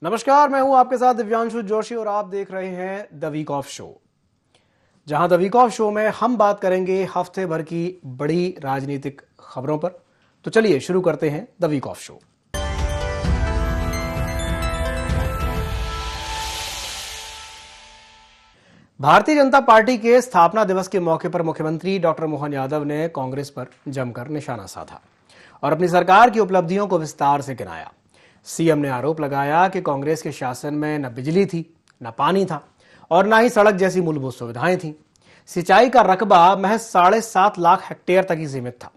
नमस्कार, मैं हूं आपके साथ दिव्यांशु जोशी और आप देख रहे हैं द वीक ऑफ शो। जहां द वीक ऑफ शो में हम बात करेंगे हफ्ते भर की बड़ी राजनीतिक खबरों पर। तो चलिए शुरू करते हैं the week of show. Bharatiya Janata party के स्थापना दिवस के मौके पर मुख्यमंत्री डॉक्टर मोहन यादव ने कांग्रेस पर जमकर निशाना साधा और अपनी सरकार की उपलब्धियों को विस्तार से गिनाया। सीएम ने आरोप लगाया कि कांग्रेस के शासन में न बिजली थी, न पानी था और न ही सड़क जैसी मूलभूत सुविधाएं थीं। सिंचाई का रकबा महज 7.5 लाख हेक्टेयर तक ही सीमित था,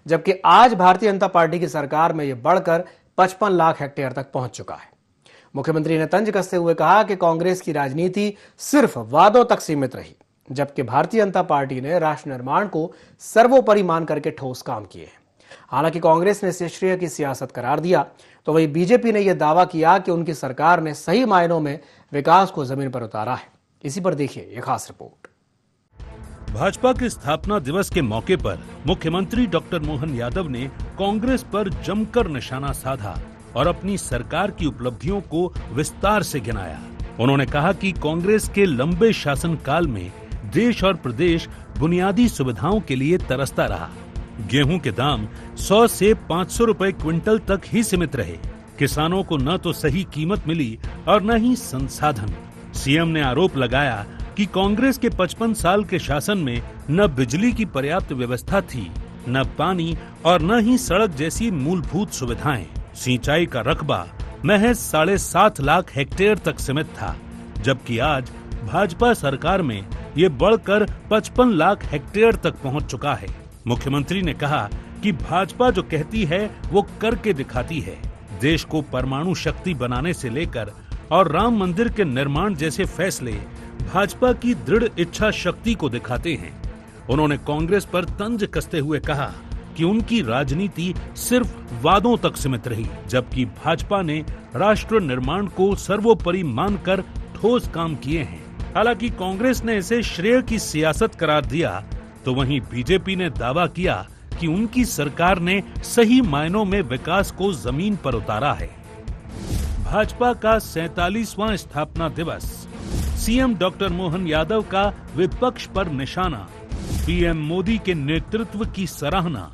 जबकि आज भारतीय जनता पार्टी की सरकार में यह बढ़कर 55 लाख हेक्टेयर तक पहुंच चुका है। मुख्यमंत्री ने तंज कसते हुए कहा कि कांग्रेस की राजनीति सिर्फ वादों तक सीमित रही, जबकि भारतीय जनता पार्टी ने राष्ट्र निर्माण को सर्वोपरि मान करके ठोस काम किए हैं। हालांकि कांग्रेस ने इसे श्रेय की सियासत करार दिया, तो वही बीजेपी ने यह दावा किया कि उनकी सरकार ने सही मायनों में विकास को जमीन पर उतारा है। इसी पर देखिए यह खास रिपोर्ट। भाजपा के स्थापना दिवस के मौके पर मुख्यमंत्री डॉक्टर मोहन यादव ने कांग्रेस पर जमकर निशाना साधा और अपनी सरकार की उपलब्धियों को विस्तार से गिनाया। उन्होंने कहा कि कांग्रेस के लंबे शासनकाल में देश और प्रदेश बुनियादी सुविधाओं के लिए तरसता रहा। गेहूं के दाम 100 से 500 रुपए क्विंटल तक ही सीमित रहे। किसानों को न तो सही कीमत मिली और न ही संसाधन। सीएम ने आरोप लगाया कि कांग्रेस के 55 साल के शासन में न बिजली की पर्याप्त व्यवस्था थी, न पानी और न ही सड़क जैसी मूलभूत सुविधाएं। सिंचाई का रकबा महज 7.5 लाख हेक्टेयर तक सीमित था, जबकि आज भाजपा सरकार में ये बढ़कर 55 लाख हेक्टेयर तक पहुंच चुका है। मुख्यमंत्री ने कहा कि भाजपा जो कहती है वो करके दिखाती है। देश को परमाणु शक्ति बनाने से लेकर और राम मंदिर के निर्माण जैसे फैसले भाजपा की दृढ़ इच्छा शक्ति को दिखाते हैं। उन्होंने कांग्रेस पर तंज कसते हुए कहा कि उनकी राजनीति सिर्फ वादों तक सीमित रही, जबकि भाजपा ने राष्ट्र निर्माण को सर्वोपरि मानकर ठोस काम किए हैं। हालांकि कांग्रेस ने इसे श्रेय की सियासत करार दिया, तो वहीं बीजेपी ने दावा किया कि उनकी सरकार ने सही मायनों में विकास को जमीन पर उतारा है। भाजपा का 47वां स्थापना दिवस, सीएम डॉक्टर मोहन यादव का विपक्ष पर निशाना, पीएम मोदी के नेतृत्व की सराहना,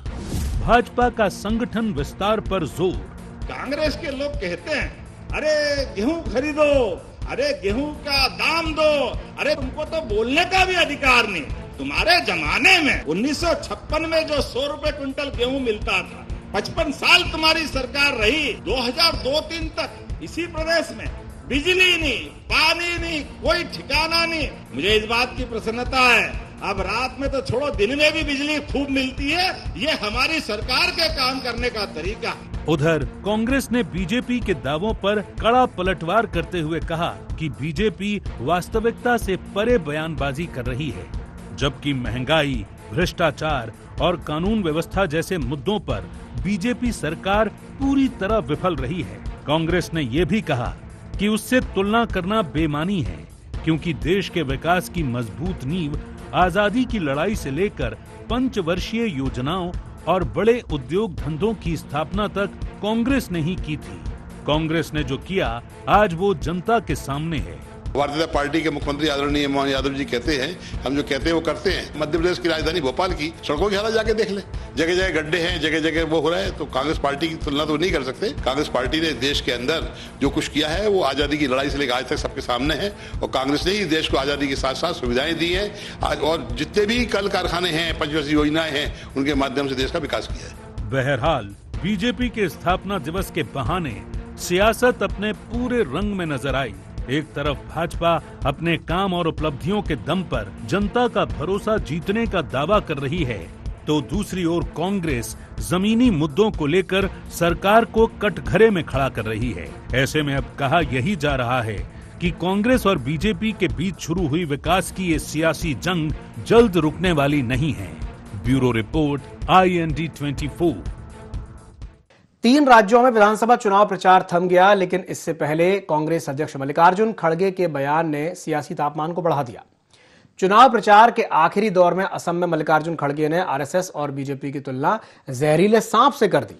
भाजपा का संगठन विस्तार पर जोर। कांग्रेस के लोग कहते हैं, अरे गेहूं खरीदो, अरे गेहूं का दाम दो, अरे तुमको तो बोलने का भी अधिकार नहीं। तुम्हारे जमाने में 1956 में जो 100 रुपए क्विंटल गेहूं मिलता था, 55 साल तुम्हारी सरकार रही, 2002-03 तक इसी प्रदेश में बिजली नहीं, पानी नहीं, कोई ठिकाना नहीं। मुझे इस बात की प्रसन्नता है, अब रात में तो छोड़ो, दिन में भी बिजली खूब मिलती है। ये हमारी सरकार के काम करने का तरीका। उधर कांग्रेस ने बीजेपी के दावों पर कड़ा पलटवार करते हुए कहा कि बीजेपी वास्तविकता से परे बयानबाजी कर रही है, जबकि महंगाई, भ्रष्टाचार और कानून व्यवस्था जैसे मुद्दों पर बीजेपी सरकार पूरी तरह विफल रही है। कांग्रेस ने ये भी कहा कि उससे तुलना करना बेमानी है, क्योंकि देश के विकास की मजबूत नींव आजादी की लड़ाई से लेकर पंचवर्षीय योजनाओं और बड़े उद्योग धंधों की स्थापना तक कांग्रेस ने ही की थी। कांग्रेस ने जो किया आज वो जनता के सामने है। भारतीय जनता पार्टी के मुख्यमंत्री आदरणीय मोहन यादव जी कहते हैं, हम जो कहते हैं वो करते हैं। मध्य प्रदेश की राजधानी भोपाल की सड़कों की हालत जाके देख ले, जगह जगह गड्ढे हैं, जगह जगह वो हो रहा है। तो कांग्रेस पार्टी की तुलना तो नहीं कर सकते। कांग्रेस पार्टी ने देश के अंदर जो कुछ किया है वो आजादी की लड़ाई से लेकर आज तक सबके सामने है, और कांग्रेस ने ही देश को आजादी के साथ साथ सुविधाएं दी है आज, और जितने भी कल कारखाने हैं, पंचवर्षीय योजनाएं हैं, उनके माध्यम से देश का विकास किया है। बहरहाल बीजेपी के स्थापना दिवस के बहाने सियासत अपने पूरे रंग में नजर आई। एक तरफ भाजपा अपने काम और उपलब्धियों के दम पर जनता का भरोसा जीतने का दावा कर रही है, तो दूसरी ओर कांग्रेस जमीनी मुद्दों को लेकर सरकार को कटघरे में खड़ा कर रही है। ऐसे में अब कहा यही जा रहा है कि कांग्रेस और बीजेपी के बीच शुरू हुई विकास की ये सियासी जंग जल्द रुकने वाली नहीं है। Bureau report, IND 24। 3 राज्यों में विधानसभा चुनाव प्रचार थम गया, लेकिन इससे पहले कांग्रेस अध्यक्ष मल्लिकार्जुन खड़गे के बयान ने सियासी तापमान को बढ़ा दिया। चुनाव प्रचार के आखिरी दौर में असम में मल्लिकार्जुन खड़गे ने आरएसएस और बीजेपी की तुलना जहरीले सांप से कर दी,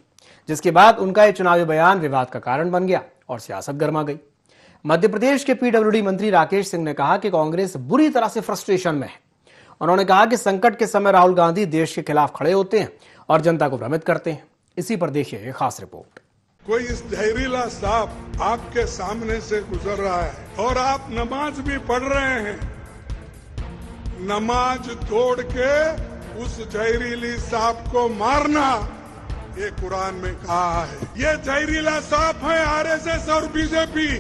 जिसके बाद उनका यह चुनावी बयान विवाद का कारण बन गया और सियासत गर्मा गई। मध्य प्रदेश के पीडब्ल्यूडी मंत्री राकेश सिंह ने कहा कि कांग्रेस बुरी तरह से फ्रस्ट्रेशन में है। उन्होंने कहा कि संकट के समय राहुल गांधी देश के खिलाफ खड़े होते हैं और जनता को भ्रमित करते हैं। इसी पर देखिए एक खास रिपोर्ट। कोई इस जहरीला सांप आपके सामने से गुजर रहा है और आप नमाज भी पढ़ रहे हैं। नमाज तोड़ के उस जहरीली सांप को मारना, ये कुरान में कहा है। ये जहरीला सांप है आरएसएस और बीजेपी।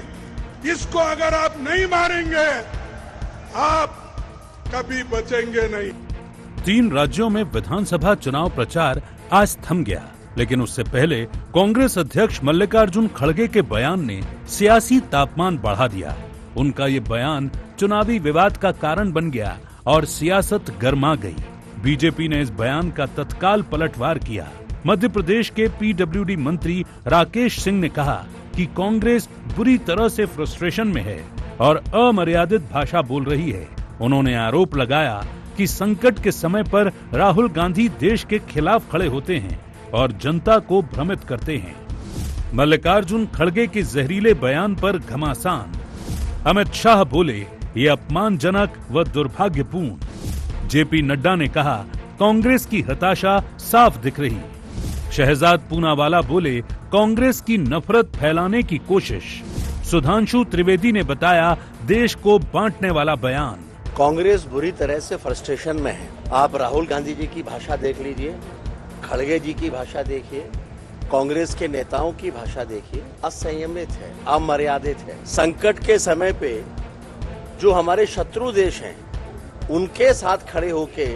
इसको अगर आप नहीं मारेंगे, आप कभी बचेंगे नहीं। 3 राज्यों में विधानसभा चुनाव प्रचार आज थम गया, लेकिन उससे पहले कांग्रेस अध्यक्ष मल्लिकार्जुन खड़गे के बयान ने सियासी तापमान बढ़ा दिया। उनका ये बयान चुनावी विवाद का कारण बन गया और सियासत गर्मा गई। बीजेपी ने इस बयान का तत्काल पलटवार किया। मध्य प्रदेश के पीडब्ल्यूडी मंत्री राकेश सिंह ने कहा कि कांग्रेस बुरी तरह से फ्रस्ट्रेशन में है और अमर्यादित भाषा बोल रही है। उन्होंने आरोप लगाया कि संकट के समय पर राहुल गांधी देश के खिलाफ खड़े होते हैं और जनता को भ्रमित करते हैं। मल्लिकार्जुन खड़गे के जहरीले बयान पर घमासान। अमित शाह बोले, ये अपमानजनक व दुर्भाग्यपूर्ण। जेपी नड्डा ने कहा, कांग्रेस की हताशा साफ दिख रही। शहजाद पूनावाला बोले, कांग्रेस की नफरत फैलाने की कोशिश। सुधांशु त्रिवेदी ने बताया, देश को बांटने वाला बयान। कांग्रेस बुरी तरह से फ्रस्ट्रेशन में है। आप राहुल गांधी जी की भाषा देख लीजिए, खड़गे जी की भाषा देखिए, कांग्रेस के नेताओं की भाषा देखिए। असंयमित है, अमर्यादित है। संकट के समय पे जो हमारे शत्रु देश हैं, उनके साथ खड़े होके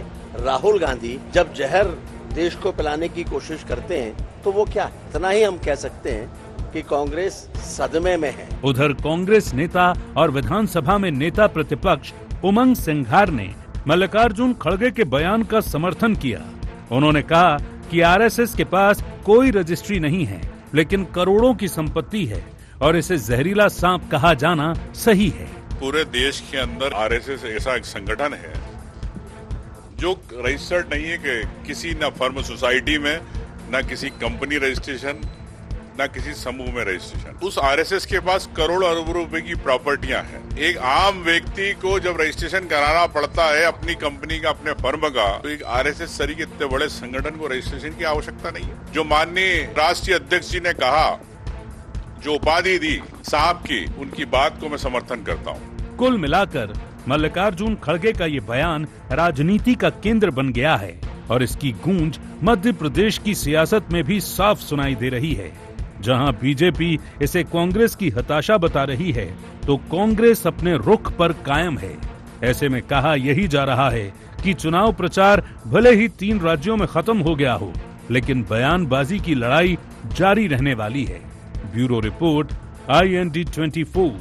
राहुल गांधी जब जहर देश को पिलाने की कोशिश करते हैं, तो वो क्या है? इतना ही हम कह सकते हैं कि कांग्रेस सदमे में है। उधर कांग्रेस नेता और विधानसभा में नेता प्रतिपक्ष उमंग सिंघार ने मल्लिकार्जुन खड़गे के बयान का समर्थन किया। उन्होंने कहा कि आरएसएस के पास कोई रजिस्ट्री नहीं है, लेकिन करोड़ों की संपत्ति है और इसे जहरीला सांप कहा जाना सही है। पूरे देश के अंदर आरएसएस ऐसा एक संगठन है जो रजिस्टर्ड नहीं है कि किसी न फर्म सोसाइटी में, न किसी कंपनी रजिस्ट्रेशन, न किसी समूह में रजिस्ट्रेशन। उस आरएसएस के पास करोड़ों अरबों रुपए की प्रॉपर्टियां हैं। एक आम व्यक्ति को जब रजिस्ट्रेशन कराना पड़ता है अपनी कंपनी का, अपने फर्म का, तो एक आरएसएस तरीके इतने बड़े संगठन को रजिस्ट्रेशन की आवश्यकता नहीं है। जो माननीय राष्ट्रीय अध्यक्ष जी ने कहा, जो उपाधि दी साहब की, उनकी बात को मैं समर्थन करता हूँ। कुल मिलाकर मल्लिकार्जुन खड़गे का ये बयान राजनीति का केंद्र बन गया है और इसकी गूंज मध्य प्रदेश की सियासत में भी साफ सुनाई दे रही है। जहां बीजेपी इसे कांग्रेस की हताशा बता रही है, तो कांग्रेस अपने रुख पर कायम है। ऐसे में कहा यही जा रहा है कि चुनाव प्रचार भले ही 3 राज्यों में खत्म हो गया हो, लेकिन बयानबाजी की लड़ाई जारी रहने वाली है। Bureau report, IND 24।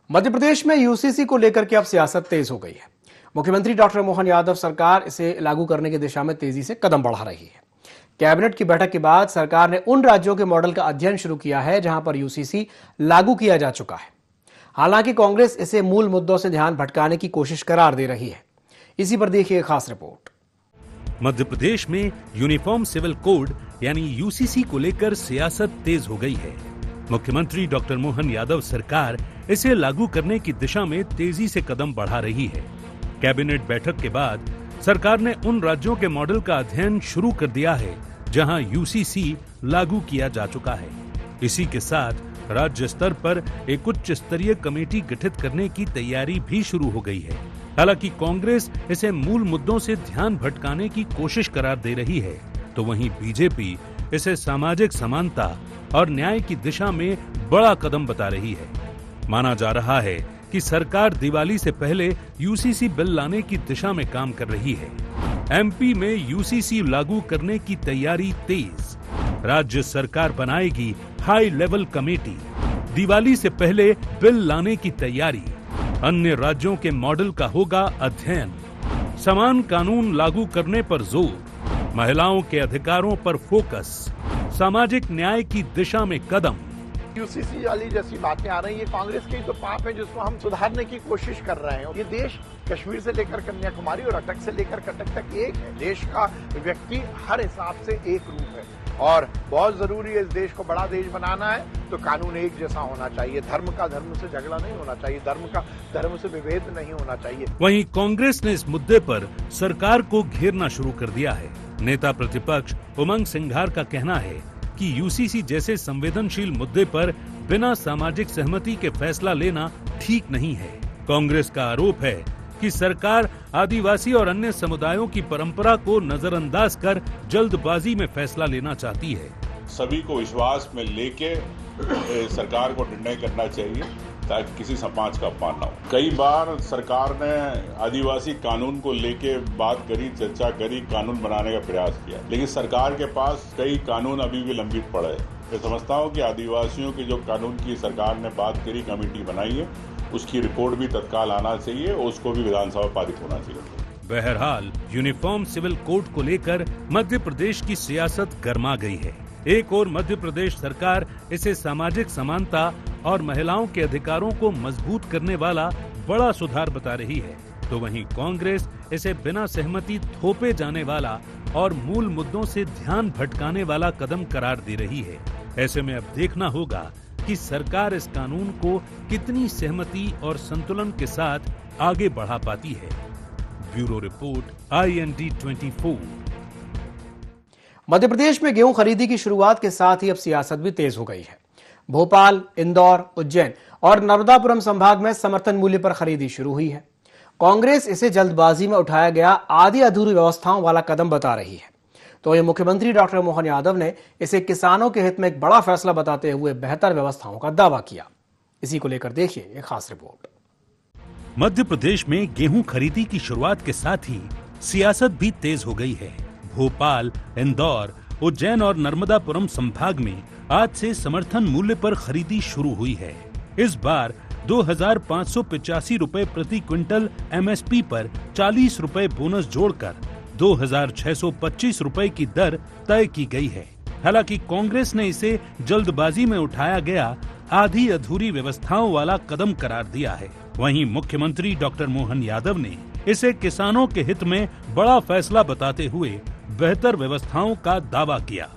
Madhya Pradesh में यूसीसी को लेकर के अब सियासत तेज हो गई है। मुख्यमंत्री डॉक्टर मोहन यादव सरकार इसे लागू करने की दिशा में तेजी से कदम बढ़ा रही है। कैबिनेट की बैठक के बाद सरकार ने उन राज्यों के मॉडल का अध्ययन शुरू किया है जहां पर यूसीसी लागू किया जा चुका है। हालांकि कांग्रेस इसे मूल मुद्दों से ध्यान भटकाने की कोशिश करार दे रही है। इसी पर देखिए खास रिपोर्ट। मध्य प्रदेश में यूनिफॉर्म सिविल कोड यानी यूसीसी को लेकर सियासत तेज हो गई है। मुख्यमंत्री डॉक्टर मोहन यादव सरकार इसे लागू करने की दिशा में तेजी से कदम बढ़ा रही है। कैबिनेट बैठक के बाद सरकार ने उन राज्यों के मॉडल का अध्ययन शुरू कर दिया है जहां यूसीसी लागू किया जा चुका है। इसी के साथ राज्य स्तर पर एक उच्च स्तरीय कमेटी गठित करने की तैयारी भी शुरू हो गई है। हालांकि कांग्रेस इसे मूल मुद्दों से ध्यान भटकाने की कोशिश करार दे रही है, तो वहीं बीजेपी इसे सामाजिक समानता और न्याय की दिशा में बड़ा कदम बता रही है। माना जा रहा है कि सरकार दिवाली से पहले यूसीसी बिल लाने की दिशा में काम कर रही है। एमपी में यूसीसी लागू करने की तैयारी तेज। राज्य सरकार बनाएगी हाई लेवल कमेटी। दिवाली से पहले बिल लाने की तैयारी। अन्य राज्यों के मॉडल का होगा अध्ययन। समान कानून लागू करने पर जोर। महिलाओं के अधिकारों पर फोकस। सामाजिक न्याय की दिशा में कदम। यूसीसी वाली जैसी बातें आ रही है, कांग्रेस के ही तो पाप है जिसको हम सुधारने की कोशिश कर रहे हैं। ये देश कश्मीर से लेकर कन्याकुमारी और अटक से लेकर कटक तक एक है। देश का व्यक्ति हर हिसाब से एक रूप है। और बहुत जरूरी है, इस देश को बड़ा देश बनाना है तो कानून एक जैसा होना चाहिए, धर्म का धर्म से झगड़ा नहीं होना चाहिए, धर्म का धर्म से विभेद नहीं होना चाहिए। वहीं कांग्रेस ने इस मुद्दे पर सरकार को घेरना शुरू कर दिया है। नेता प्रतिपक्ष उमंग सिंघार का कहना है कि यूसीसी जैसे संवेदनशील मुद्दे पर बिना सामाजिक सहमति के फैसला लेना ठीक नहीं है। कांग्रेस का आरोप है कि सरकार आदिवासी और अन्य समुदायों की परंपरा को नजरअंदाज कर जल्दबाजी में फैसला लेना चाहती है। सभी को विश्वास में लेके सरकार को निर्णय करना चाहिए ताकि किसी समाज का अपमान न हो। कई बार सरकार ने आदिवासी कानून को लेके बात करी, चर्चा करी, कानून बनाने का प्रयास किया, लेकिन सरकार के पास कई कानून अभी भी लंबित पड़े हैं। मैं समझता हूँ कि आदिवासियों के जो कानून की सरकार ने बात करी, कमेटी बनाई है, उसकी रिपोर्ट भी तत्काल आना चाहिए और उसको भी विधानसभा पारित होना चाहिए। बहरहाल यूनिफॉर्म सिविल कोड को लेकर मध्य प्रदेश की सियासत गर्मा गई है। एक ओर मध्य प्रदेश सरकार इसे सामाजिक समानता और महिलाओं के अधिकारों को मजबूत करने वाला बड़ा सुधार बता रही है, तो वहीं कांग्रेस इसे बिना सहमति थोपे जाने वाला और मूल मुद्दों से ध्यान भटकाने वाला कदम करार दे रही है। ऐसे में अब देखना होगा कि सरकार इस कानून को कितनी सहमति और संतुलन के साथ आगे बढ़ा पाती है। Bureau report, IND 24। Madhya Pradesh में गेहूं खरीदी की शुरुआत के साथ ही अब सियासत भी तेज हो गई है। भोपाल, इंदौर, उज्जैन और नर्मदापुरम संभाग में समर्थन मूल्य पर खरीदी शुरू हुई है। कांग्रेस इसे जल्दबाजी में उठाया गया आधी अधूरी व्यवस्थाओं वाला कदम बता रही है, तो ये मुख्यमंत्री डॉक्टर मोहन यादव ने इसे किसानों के हित में एक बड़ा फैसला बताते हुए बेहतर व्यवस्थाओं का दावा किया। इसी को लेकर देखिए एक खास रिपोर्ट। मध्य प्रदेश में गेहूं खरीदी की शुरुआत के साथ ही सियासत भी तेज हो गई है। भोपाल, इंदौर, उज्जैन और नर्मदापुरम संभाग में आज से समर्थन मूल्य पर खरीदी शुरू हुई है। इस बार 2,585 रुपए प्रति क्विंटल MSP पर 40 रुपए बोनस जोड़कर 2,625 रुपए की दर तय की गई है। हालांकि कांग्रेस ने इसे जल्दबाजी में उठाया गया आधी अधूरी व्यवस्थाओं वाला कदम करार दिया है। वहीं मुख्यमंत्री डॉक्टर मोहन यादव ने इसे किसानों के हित में बड़ा फैसला बताते हुए बेहतर व्यवस्थाओं का दावा किया।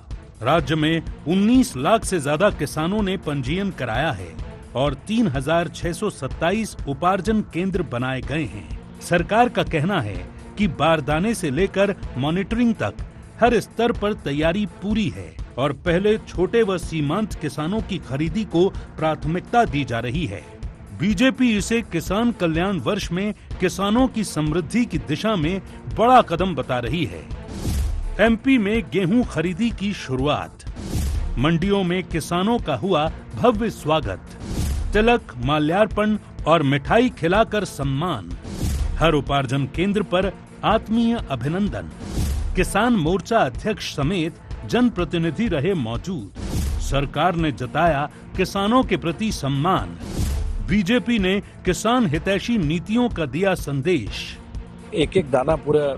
राज्य में 19 लाख से ज्यादा किसानों ने पंजीयन कराया है और 3,627 उपार्जन केंद्र बनाए गए हैं। सरकार का कहना है कि बारदाने से लेकर मॉनिटरिंग तक हर स्तर पर तैयारी पूरी है और पहले छोटे व सीमांत किसानों की खरीदी को प्राथमिकता दी जा रही है। बीजेपी इसे किसान कल्याण वर्ष में किसानों की समृद्धि की दिशा में बड़ा कदम बता रही है। MP में गेहूं खरीदी की शुरुआत, मंडियों में किसानों का हुआ भव्य स्वागत, तिलक, माल्यार्पण और मिठाई खिलाकर सम्मान, हर उपार्जन केंद्र पर आत्मीय अभिनंदन, किसान मोर्चा अध्यक्ष समेत जनप्रतिनिधि रहे मौजूद, सरकार ने जताया किसानों के प्रति सम्मान, बीजेपी ने किसान हितैषी नीतियों का दिया संदेश। एक एक दाना पूरा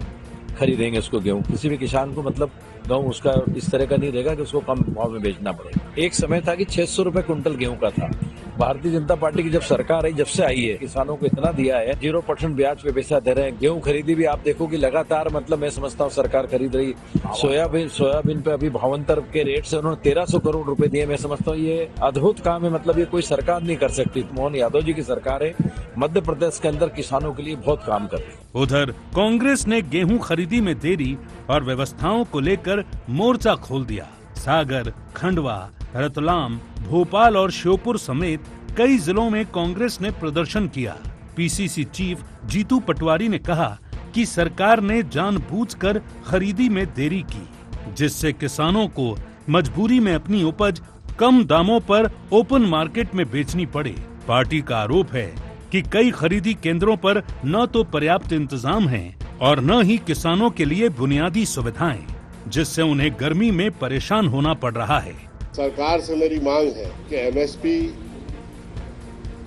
खरीदेंगे उसको गेहूं, किसी भी किसान को मतलब गेहूं उसका इस तरह का नहीं रहेगा कि उसको कम भाव में बेचना पड़ेगा। एक समय था कि 600 रुपए कुंटल गेहूं का था। भारतीय जनता पार्टी की जब सरकार आई, जब से आई है, किसानों को इतना दिया है, 0% ब्याज पे पैसा दे रहे हैं। गेहूं खरीदी भी आप देखो कि लगातार मतलब मैं समझता हूँ सरकार खरीद रही। सोयाबीन पे अभी भावांतर के रेट से उन्होंने 1300 करोड़ रुपए दिए। मैं समझता हूँ ये अद्भुत काम है, मतलब ये कोई सरकार नहीं कर सकती। मोहन यादव जी की सरकार है, मध्य प्रदेश के अंदर किसानों के लिए बहुत काम कर रही है। उधर कांग्रेस ने गेहूं खरीदी में देरी और व्यवस्थाओं को लेकर मोर्चा खोल दिया। सागर, खंडवा, रतलाम, भोपाल और श्योपुर समेत कई जिलों में कांग्रेस ने प्रदर्शन किया। PCC चीफ जीतू पटवारी ने कहा कि सरकार ने जानबूझकर खरीदी में देरी की, जिससे किसानों को मजबूरी में अपनी उपज कम दामों पर ओपन मार्केट में बेचनी पड़े। पार्टी का आरोप है कि कई खरीदी केंद्रों पर न तो पर्याप्त इंतजाम है और न ही किसानों के लिए बुनियादी सुविधाएं, जिससे उन्हें गर्मी में परेशान होना पड़ रहा है। सरकार से मेरी मांग है कि MSP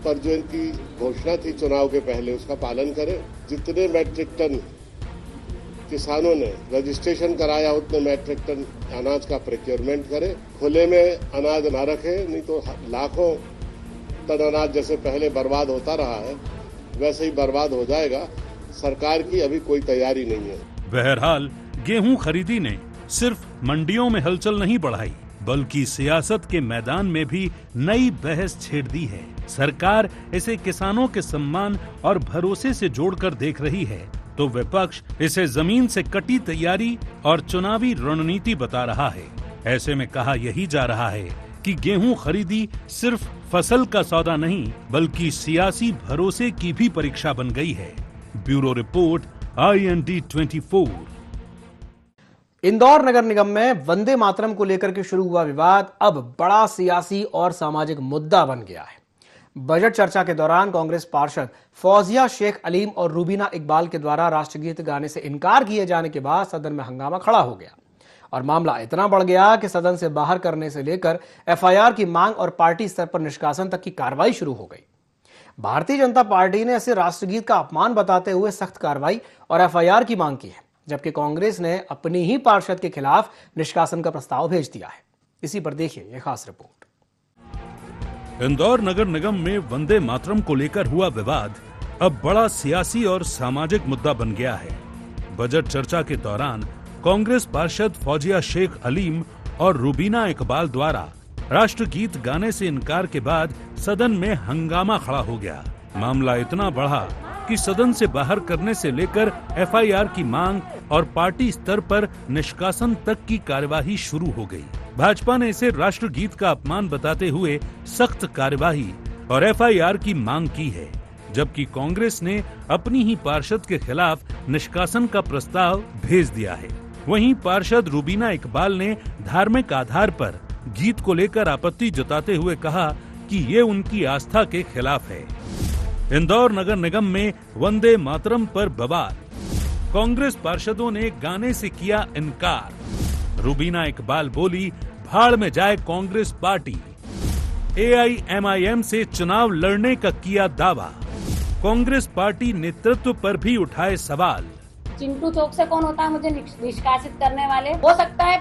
पर जो इनकी घोषणा थी चुनाव के पहले, उसका पालन करें। जितने मैट्रिक टन किसानों ने रजिस्ट्रेशन कराया, उतने मैट्रिक टन अनाज का प्रोक्योरमेंट करें। खुले में अनाज न रखें, नहीं तो लाखों टन अनाज जैसे पहले बर्बाद होता रहा है वैसे ही बर्बाद हो जाएगा। सरकार की अभी कोई तैयारी नहीं है। बहरहाल गेहूं खरीदी ने सिर्फ मंडियों में हलचल नहीं बढ़ाई, बल्कि सियासत के मैदान में भी नई बहस छेड़ दी है। सरकार इसे किसानों के सम्मान और भरोसे से जोड़कर देख रही है, तो विपक्ष इसे जमीन से कटी तैयारी और चुनावी रणनीति बता रहा है। ऐसे में कहा यही जा रहा है कि गेहूं खरीदी सिर्फ फसल का सौदा नहीं, बल्कि सियासी भरोसे की भी परीक्षा बन गई है। Bureau report, IND 24। इंदौर नगर निगम में वंदे मातरम को लेकर के शुरू हुआ विवाद अब बड़ा सियासी और सामाजिक मुद्दा बन गया है। बजट चर्चा के दौरान कांग्रेस पार्षद फौजिया शेख अलीम और रूबीना इकबाल के द्वारा राष्ट्रगीत गाने से इनकार किए जाने के बाद सदन में हंगामा खड़ा हो गया और मामला इतना बढ़ गया कि सदन से बाहर करने से लेकर FIR की मांग और पार्टी स्तर पर निष्कासन तक की कार्रवाई शुरू हो गई। भारतीय जनता पार्टी ने इसे राष्ट्रगीत का अपमान बताते हुए सख्त कार्रवाई और FIR की मांग की है, जबकि कांग्रेस ने अपनी ही पार्षद के खिलाफ निष्कासन का प्रस्ताव भेज दिया है। इसी पर देखिए यह खास रिपोर्ट। इंदौर नगर निगम में वंदे मातरम को लेकर हुआ विवाद अब बड़ा सियासी और सामाजिक मुद्दा बन गया है। बजट चर्चा के दौरान कांग्रेस पार्षद फौजिया शेख अलीम और रूबीना इकबाल द्वारा राष्ट्रगीत गाने से इनकार के बाद सदन में हंगामा खड़ा हो गया। मामला इतना बढ़ा कि सदन से बाहर करने से लेकर FIR की मांग और पार्टी स्तर पर निष्कासन तक की कार्यवाही शुरू हो गई। भाजपा ने इसे राष्ट्रगीत का अपमान बताते हुए सख्त कार्यवाही और FIR की मांग की है, जबकि कांग्रेस ने अपनी ही पार्षद के खिलाफ निष्कासन का प्रस्ताव भेज दिया है। वहीं पार्षद रूबीना इकबाल ने धार्मिक आधार पर गीत को लेकर आपत्ति जताते हुए कहा कि ये उनकी आस्था के खिलाफ है। इंदौर नगर निगम में वंदे मातरम पर बवाल, कांग्रेस पार्षदों ने गाने से किया इनकार। रूबीना इकबाल बोली, भाड़ में जाए कांग्रेस पार्टी। AIMIM से चुनाव लड़ने का किया दावा, कांग्रेस पार्टी नेतृत्व पर भी उठाए सवाल। चिंटू चौक से कौन होता है मुझे निष्कासित करने वाले? हो सकता है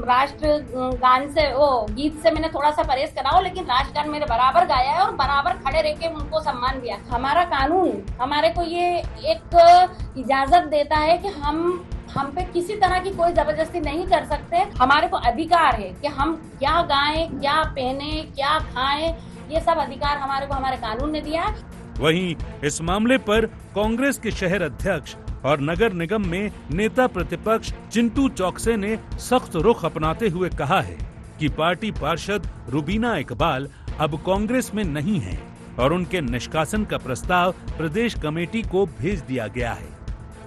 राष्ट्र गान से, वो गीत से मैंने थोड़ा सा परहेज करा हो, लेकिन राष्ट्रगान मेरे बराबर गाया है और बराबर खड़े रह के उनको सम्मान दिया। हमारा कानून हमारे को ये एक इजाजत देता है कि हम पे किसी तरह की कोई जबरदस्ती नहीं कर सकते। हमारे को अधिकार है कि हम क्या गाएं, क्या पहने, क्या खाएं, ये सब अधिकार हमारे को हमारे कानून ने दिया है। वहीं इस मामले पर कांग्रेस के शहर अध्यक्ष और नगर निगम में नेता प्रतिपक्ष चिंटू चौकसे ने सख्त रुख अपनाते हुए कहा है कि पार्टी पार्षद रूबीना इकबाल अब कांग्रेस में नहीं है और उनके निष्कासन का प्रस्ताव प्रदेश कमेटी को भेज दिया गया है।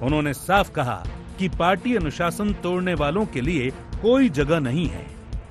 उन्होंने साफ कहा कि पार्टी अनुशासन तोड़ने वालों के लिए कोई जगह नहीं है।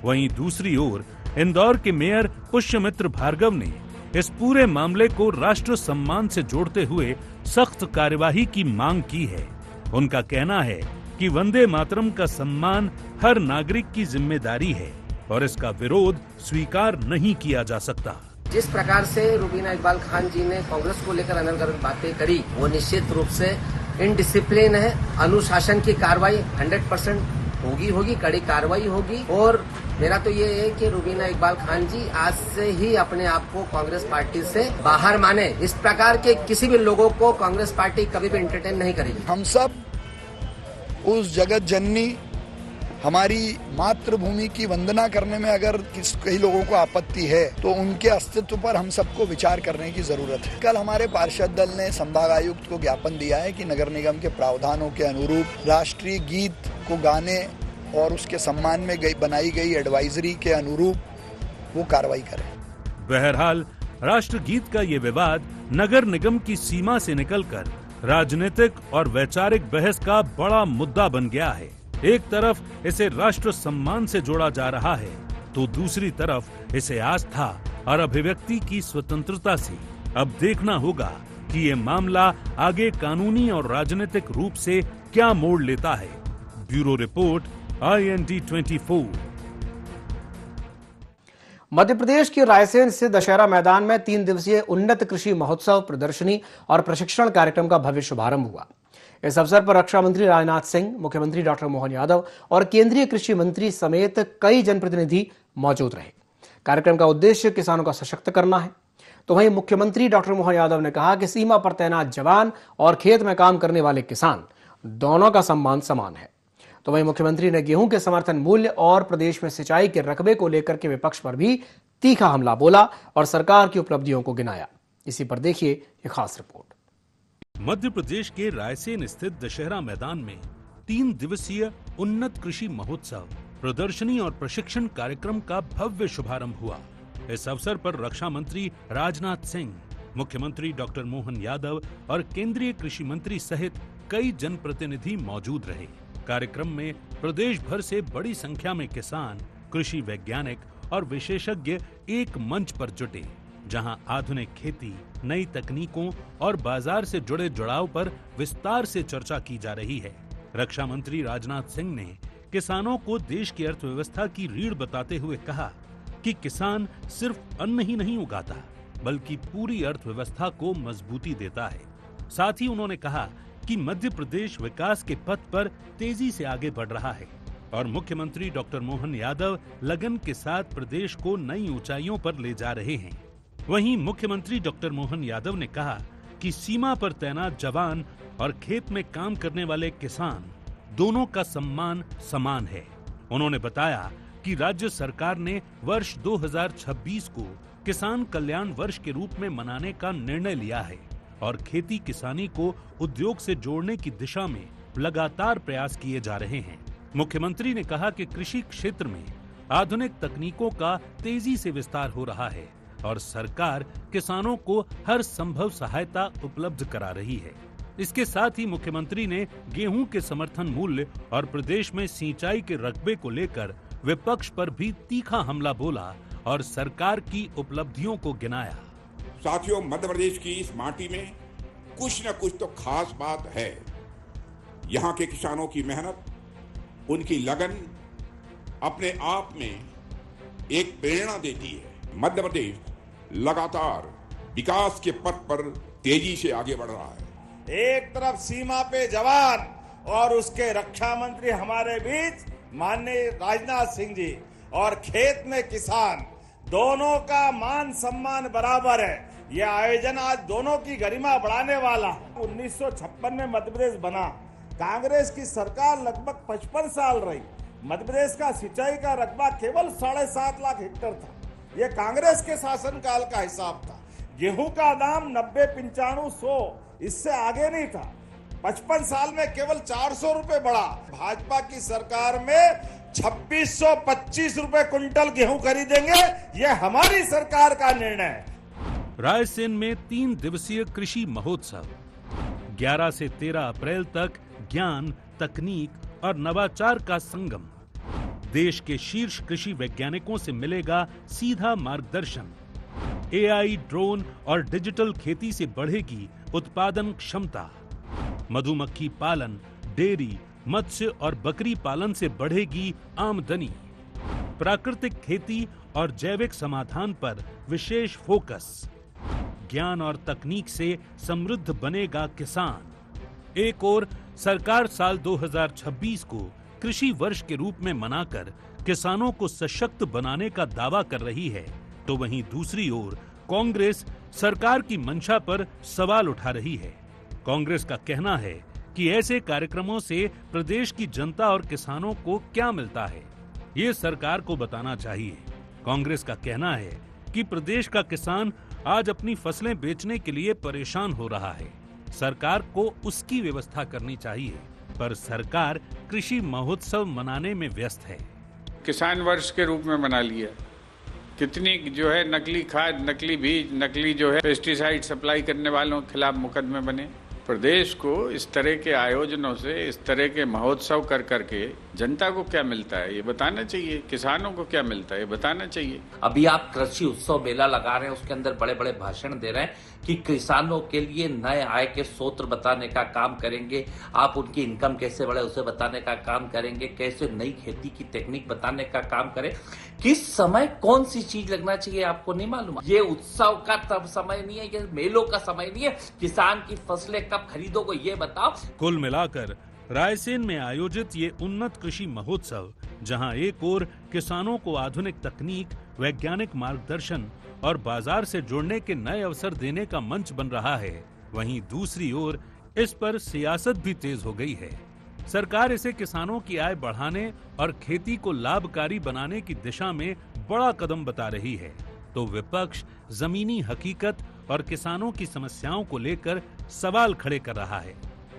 वहीं दूसरी ओर इंदौर के मेयर पुष्यमित्र भार्गव ने इस पूरे मामले को राष्ट्र सम्मान से जोड़ते हुए सख्त कार्यवाही की मांग की है। उनका कहना है कि वंदे मातरम का सम्मान हर नागरिक की जिम्मेदारी है और इसका विरोध स्वीकार नहीं किया जा सकता। जिस प्रकार से रूबीना इकबाल खान जी ने कांग्रेस को लेकर अनर्गल बातें करी, वो निश्चित रूप से इनडिसिप्लिन है। अनुशासन की कार्रवाई 100% होगी, कड़ी कार्रवाई होगी। और मेरा तो ये है कि रूबीना इकबाल खान जी आज से ही अपने आप को कांग्रेस पार्टी से बाहर माने। इस प्रकार के किसी भी लोगों को कांग्रेस पार्टी कभी भी एंटरटेन नहीं करेगी। हम सब उस जगत जननी हमारी मातृभूमि की वंदना करने में अगर कई लोगों को आपत्ति है तो उनके अस्तित्व पर हम सबको विचार करने की जरूरत है। कल हमारे पार्षद दल ने संभाग आयुक्त को ज्ञापन दिया है कि नगर निगम के प्रावधानों के अनुरूप राष्ट्रीय गीत को गाने और उसके सम्मान में बनाई गई एडवाइजरी के अनुरूप वो कार्रवाई करें। बहरहाल राष्ट्रगीत का ये विवाद नगर निगम की सीमा से निकलकर राजनीतिक और वैचारिक बहस का बड़ा मुद्दा बन गया है। एक तरफ इसे राष्ट्र सम्मान से जोड़ा जा रहा है, तो दूसरी तरफ इसे आस्था और अभिव्यक्ति की स्वतंत्रता से। अब देखना होगा कि ये मामला आगे कानूनी और राजनीतिक रूप से क्या मोड़ लेता है। Bureau report, IND 24। Madhya Pradesh के रायसेन स्थित दशहरा मैदान में 3 दिवसीय उन्नत कृषि महोत्सव, प्रदर्शनी और प्रशिक्षण कार्यक्रम का भव्य शुभारंभ हुआ। इस अवसर पर रक्षा मंत्री राजनाथ सिंह, मुख्यमंत्री डॉक्टर मोहन यादव और केंद्रीय कृषि मंत्री समेत कई जनप्रतिनिधि मौजूद रहे। कार्यक्रम का उद्देश्य किसानों का सशक्त करना है। तो वहीं मुख्यमंत्री डॉक्टर मोहन यादव ने कहा कि सीमा पर तैनात जवान और खेत में काम करने वाले किसान दोनों का सम्मान समान है। तो वहीं मुख्यमंत्री ने गेहूं के समर्थन मूल्य और प्रदेश में सिंचाई के रकबे को लेकर के विपक्ष पर भी तीखा हमला बोला और सरकार की उपलब्धियों को गिनाया। इसी पर देखिए ये खास रिपोर्ट। मध्य प्रदेश के रायसेन स्थित दशहरा मैदान में 3 दिवसीय उन्नत कृषि महोत्सव, प्रदर्शनी और प्रशिक्षण कार्यक्रम का भव्य शुभारंभ हुआ। इस अवसर पर रक्षा मंत्री राजनाथ सिंह, मुख्यमंत्री डॉक्टर मोहन यादव और केंद्रीय कृषि मंत्री सहित कई जनप्रतिनिधि मौजूद रहे। कार्यक्रम में प्रदेश भर से बड़ी संख्या में किसान, कृषि वैज्ञानिक और विशेषज्ञ एक मंच पर जुटे, जहां आधुनिक खेती, नई तकनीकों और बाजार से जुड़े जुड़ाव पर विस्तार से चर्चा की जा रही है। रक्षा मंत्री राजनाथ सिंह ने किसानों को देश की अर्थव्यवस्था की रीढ़ बताते हुए कहा कि किसान सिर्फ अन्न ही नहीं उगाता, बल्कि पूरी अर्थव्यवस्था को मजबूती देता है। साथ ही उन्होंने कहा कि मध्य प्रदेश विकास के पथ पर तेजी से आगे बढ़ रहा है और मुख्यमंत्री डॉक्टर मोहन यादव लगन के साथ प्रदेश को नई ऊंचाइयों पर ले जा रहे हैं। वहीं मुख्यमंत्री डॉक्टर मोहन यादव ने कहा कि सीमा पर तैनात जवान और खेत में काम करने वाले किसान दोनों का सम्मान समान है। उन्होंने बताया कि राज्य सरकार ने वर्ष 2026 को किसान कल्याण वर्ष के रूप में मनाने का निर्णय लिया है और खेती किसानी को उद्योग से जोड़ने की दिशा में लगातार प्रयास किए जा रहे हैं। मुख्यमंत्री ने कहा कि कृषि क्षेत्र में आधुनिक तकनीकों का तेजी से विस्तार हो रहा है और सरकार किसानों को हर संभव सहायता उपलब्ध करा रही है। इसके साथ ही मुख्यमंत्री ने गेहूं के समर्थन मूल्य और प्रदेश में सिंचाई के रकबे को लेकर विपक्ष पर भी तीखा हमला बोला और सरकार की उपलब्धियों को गिनाया। साथियों, मध्य प्रदेश की इस माटी में कुछ न कुछ तो खास बात है। यहाँ के किसानों की मेहनत, उनकी लगन अपने आप में एक प्रेरणा देती है। मध्य प्रदेश लगातार विकास के पथ पर तेजी से आगे बढ़ रहा है। एक तरफ सीमा पे जवान और उसके रक्षा मंत्री हमारे बीच माननीय राजनाथ सिंह जी, और खेत में किसान, दोनों का मान सम्मान बराबर है। यह आयोजन आज दोनों की गरिमा बढ़ाने वाला। 1956 में मध्य प्रदेश बना, कांग्रेस की सरकार लगभग 55 साल रही। मध्य प्रदेश का सिंचाई का रकबा केवल 7.5 लाख हेक्टेयर था। यह कांग्रेस के शासनकाल का हिसाब था। गेहूं का दाम 90, 95, 100 इससे आगे नहीं था। 55 साल में केवल 400 रुपए बढ़ा। भाजपा की सरकार में 2625 रुपए क्विंटल गेहूं खरीदेंगे, यह हमारी सरकार का निर्णय है। रायसेन में 3 दिवसीय कृषि महोत्सव 11 से 13 अप्रैल तक ज्ञान, तकनीक और नवाचार का संगम। देश के शीर्ष कृषि वैज्ञानिकों से मिलेगा सीधा मार्गदर्शन। एआई, ड्रोन और डिजिटल खेती से बढ़ेगी उत्पादन क्षमता। मधुमक्खी पालन, डेयरी, मत्स्य और बकरी पालन से बढ़ेगी आमदनी। प्राकृतिक खेती और जैविक समाधान पर विशेष फोकस। ज्ञान और तकनीक से समृद्ध बनेगा किसान। एक ओर सरकार साल 2026 को कृषि वर्ष के रूप में मनाकर किसानों को सशक्त बनाने का दावा कर रही है, तो वहीं दूसरी ओर कांग्रेस सरकार की मंशा पर सवाल उठा रही है। कांग्रेस का कहना है कि ऐसे कार्यक्रमों से प्रदेश की जनता और किसानों को क्या मिलता है, ये सरकार को बताना चाहिए। कांग्रेस का कहना है कि प्रदेश का किसान आज अपनी फसलें बेचने के लिए परेशान हो रहा है, सरकार को उसकी व्यवस्था करनी चाहिए, पर सरकार कृषि महोत्सव मनाने में व्यस्त है। किसान वर्ष के रूप में मना लिया, कितनी जो है नकली खाद, नकली बीज, नकली जो है पेस्टिसाइड सप्लाई करने वालों के खिलाफ मुकदमे बने। प्रदेश को इस तरह के आयोजनों से, इस तरह के महोत्सव कर करके जनता को क्या मिलता है ये बताना चाहिए, किसानों को क्या मिलता है ये बताना चाहिए। अभी आप कृषि उत्सव मेला लगा रहे हैं, उसके अंदर बड़े बड़े भाषण दे रहे हैं कि किसानों के लिए नए आय के स्रोत बताने का काम करेंगे, आप उनकी इनकम कैसे बढ़े उसे बताने का काम करेंगे, कैसे नई खेती की टेक्निक बताने का काम करें। किस समय कौन सी चीज लगना चाहिए आपको नहीं मालूम। ये उत्सव का तब समय नहीं है, ये मेलों का समय नहीं है। किसान की फसलें कब खरीदोगे ये बताओ। कुल मिलाकर रायसेन में आयोजित ये उन्नत कृषि महोत्सव, जहां एक ओर किसानों को आधुनिक तकनीक, वैज्ञानिक मार्गदर्शन और बाजार से जुड़ने के नए अवसर देने का मंच बन रहा है, वहीं दूसरी ओर इस पर सियासत भी तेज हो गई है। सरकार इसे किसानों की आय बढ़ाने और खेती को लाभकारी बनाने की दिशा में बड़ा कदम बता रही है, तो विपक्ष जमीनी हकीकत और किसानों की समस्याओं को लेकर सवाल खड़े कर रहा है।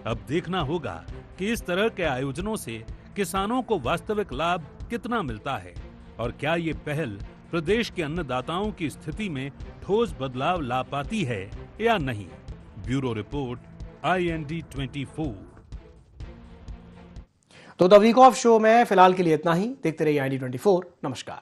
अब देखना होगा कि इस तरह के आयोजनों से किसानों को वास्तविक लाभ कितना मिलता है और क्या ये पहल प्रदेश के अन्नदाताओं की स्थिति में ठोस बदलाव ला पाती है या नहीं। Bureau report, IND 24। तो द वीक ऑफ शो में फिलहाल के लिए इतना ही। देखते रहिए IND 24। नमस्कार।